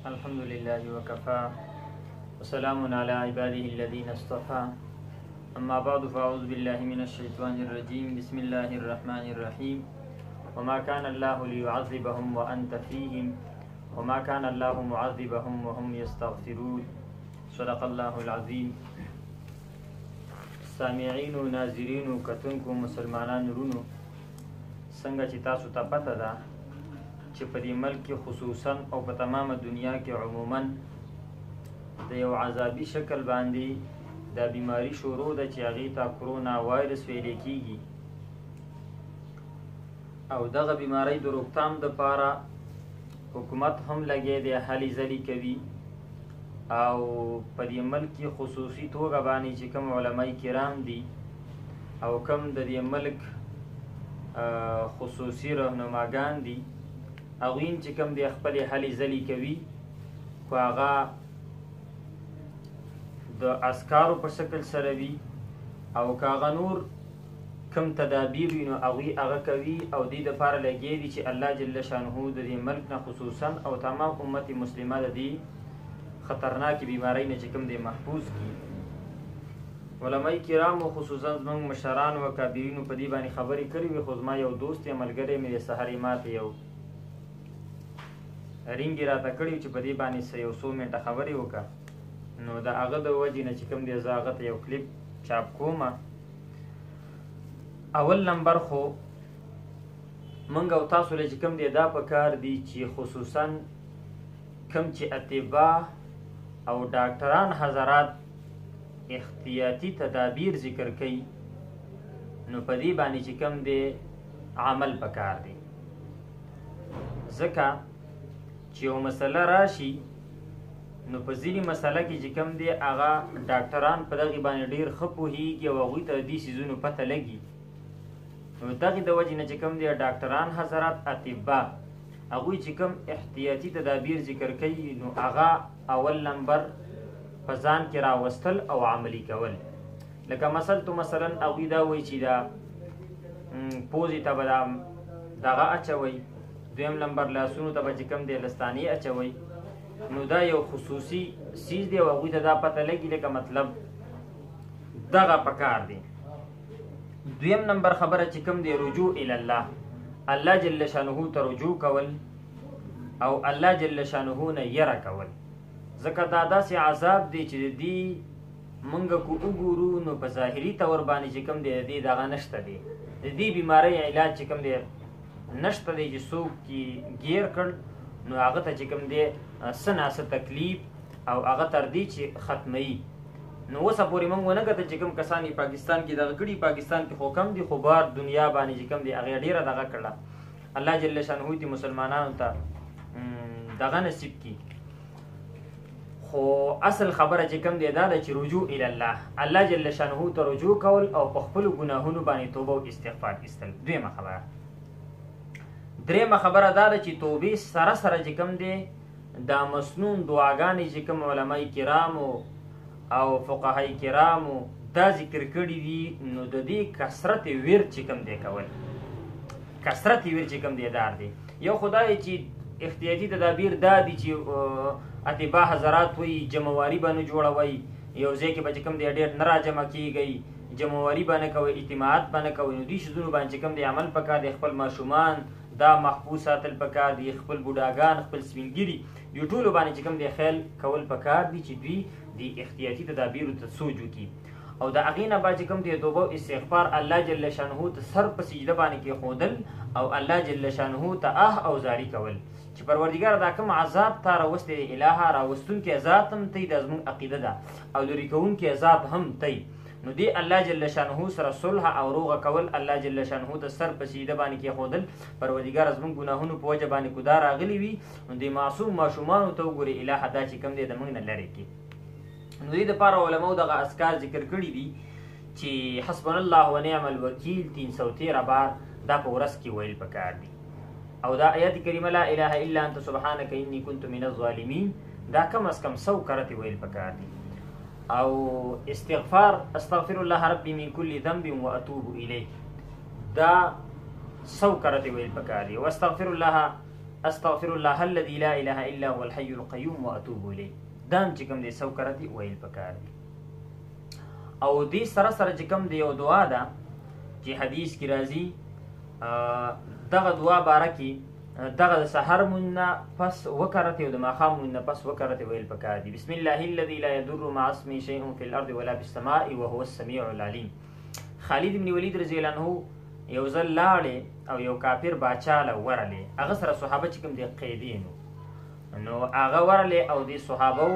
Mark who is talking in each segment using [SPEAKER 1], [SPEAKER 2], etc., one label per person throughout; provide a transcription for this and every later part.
[SPEAKER 1] الحمد لله وكفى وسلام على عباده الذين اصطفى أما بعد فأعوذ بالله من الشيطان الرجيم بسم الله الرحمن الرحيم وما كان الله ليعذبهم وأنت فيهم وما كان الله معذبهم وهم يستغفرون صدق الله العظيم. سامعين و ناظرين و کتونکو مسلمانان رونو، څنګه چې تاسو ته پته ده چې په دې ملک کې خصوصا او په تمامه دنیا کې عموما د یو عذابي شکل باندې دا بیماری شروع ده چې هغې ته کرونا وایرس ویلی کیږي، او دغه بیماری د روکتام دپاره حکومت هم لګی دی، هلې ځلې کوي، او په دې ملک کې خصوصي توګه باندې چې کوم علماء کرام دي او کوم د دې ملک خصوصي رهنماګان دي، هغوی چې کوم دی خپلې هلې ځلې کوي، خو هغه د اسکارو په شکل سره وي، او که هغه نور کوم تدابیر وي نو هغوی هغه کوي، او دې دپاره لګیا دي چې الله جل شانه د دې ملک نه خصوصا او تمام امت مسلمه د دې خطرناکې بیماری نه چې کوم دی محفوظ کړي. علماء کرامو خصوصا زموږ مشرانو او کابرینو په دې باندې خبرې کړې وي، خو زما یو دوست یا ملګری مې د سهارې ماته یو رینګې راته کړي چې په دې باندې یو څو منټه خبرې وکړه، نو د هغه د وجې نه چې کوم دی زه هغه ته یو کلیپ چاپ کومه. اول نمبر خو موږ او تاسو له چې کوم دی دا پکار دي چې خصوصا کوم چې اطبا او ډاکټران حضرات احتیاطي تدابیر ذکر کوي، نو په دې باندې چې کوم دی عمل پکار دی، ځکه چې یو مسله راشي نو په ځینې مسله کې چې کوم دی هغه ډاکټران په دغې باندې ډېر ښه پوهېږي او هغوی ته د دې څیزونو پته لګي، نو دغې د وجې نه چې کوم دی ډاکټران حضرات اطبا هغوی چې کوم احتیاطي تدابیر ذکر کوي نو هغه اول نمبر په ځان کې راوستل او عملي کول. لکه مثلا هغوی دا وایي چې دا پوزې ته به دغه اچوئ، دویم نمبر لاسونو ته به چې کوم دی لستانې اچوئ، نو دا یو خصوصي سیز دی او هغوی ته دا پته لګي، لکه مطلب دغه پکار دی. دویم نمبر خبره چې کوم دی رجوع الله، الله جل شانه ته رجوع کول او الله جل شانه نه یره کول، ځکه دا داسې عذاب دی چې د دې موږ که وګورو نو په ظاهري طور باندې چې کوم دی د دې دغه نشته دی، د دې بیمارۍ علاج چې کوم دی نشته دی چې څوک یې ګیر کړ نو هغه ته چې کوم دی څه ناڅه تکلیف او هغه تر دې چې ختموي. نو اوسه پورې موږ ونه کتل چې کوم کسان یې پاکستان کې دغه کړي، پاکستان کې خو کم دي، خو بار دنیا باندې چې کوم دی هغې ډېره دغه کړله، الله جل شانه دې مسلمانانو ته دغه نصیب کړي. خو اصل خبره چې کوم دی دا ده چې رجوع الله، الله جل شانه ته رجوع کول او په خپلو ګناهونو باندې توبه او استغفار ایستل. دویمه خبره. درېمه خبره دا ده چې توبې سره سره چې کوم دی دا مسنون دعاګانې چې کوم علماء کرامو او فقهای کرامو دا ذکر کړي دي، نو د دې کثرت ورد چې کوم دی کول، کثرت ورد چې کوم دی دار دی. یو خدای چې احتیاطي تدابیر دا دي چې اطبا حضرات وایي جمعواري به نه جوړوئ، یو ځای کې به چې کوم دی ډېر نه راجمع کیږئ، جمعواري به نه کوئ، اجتماعات به نه کوئ، نو دې شیزونو باندې چې کوم دی عمل پکار دی، خپل ماشومان دا محفوظ ساتل پکار دي، خپل بوډاګان، خپل سپینګیري، دې ټولو باندې چې کوم دی خیال کول پکار دي چې دوی د احتیاطي تدابیرو ته سوچ وکړي، او د هغې نه بعد چې کوم دی توبه او استغفار الله جل شانه ته سر په سجده باندې کېښودل او الله جل شانه ته او زاري کول چې پروردګار دا کوم عذاب تا راوستی دی الهه، راوستونکی ذات هم تی، دا زموږ عقیده ده، او لرې کوونکی ذات هم تی، نو دی الله جل شانه سره صلح او روغه کول، الله جل شانه ته سر په سجده باندې کېښودل، پروردګار زموږ ګناهونو په وجه باندې کودا راغلي وي، نو د معصوم ماشومانو ته وګورې الهه دا چې کوم دی د موږ نه لرې کړي. نو دې دپاره علماو دغه اذکار ذکر کړي دي چې حسبنا الله ونعم الوکیل 313 بار دا په ورځ کې ویل پکار دي، او دا آیت کریمه لا اله الا انت سبحانک انی کنت من الظالمین دا کم از کم 100 کرته ویل پکار دي، او استغفار استغفر الله ربی من کل ذنب واتوب الیه دا 100 کرته ویل پکار دي، واستغفر الله استغفر الله الذي لا اله الا هو الحي القيوم واتوب الیه دام چې کوم دی 100 کرتی ویل پکار دی. او دې سره سره چې کوم دی یو دعا ده چې حدیث کې راځي دغه دعا باره کې دغه د سحر مونږ نه پس وکرتې او د ماښام مونږ نه پس وکرتې ویل پکار دي. بسم الله الذي لا يضر مع اسمه شيء في الارض ولا في السماء وهو السميع العليم. خالد بن ولید رضی الله عنه یو ځل لاړې او یو کافر باچا له ورلې هغه سره صحابه چې کوم دی قیدي نو هغه ورلې او د صحابو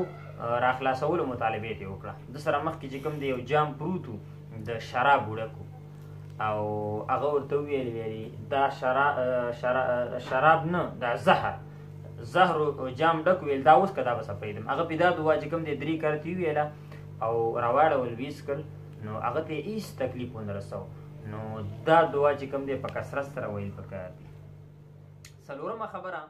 [SPEAKER 1] راخلاصولو مطالبه یې وکړه. د سره مخکې چې کوم دی یو جام پروت و د شراب وډکو او هغه ورته ویلې دا شراب نه دا زهر جام ډک ویل دا اوس که دا به سپیدم. هغه پیدا دعا چې کوم دی 3 کرتې ویله او راواړول ویس کړ نو هغه ته هېڅ تکلیف ونه رسو. نو دا دعا چې کوم دی په کثرت سره ویل پکار دي. څلورمه خبره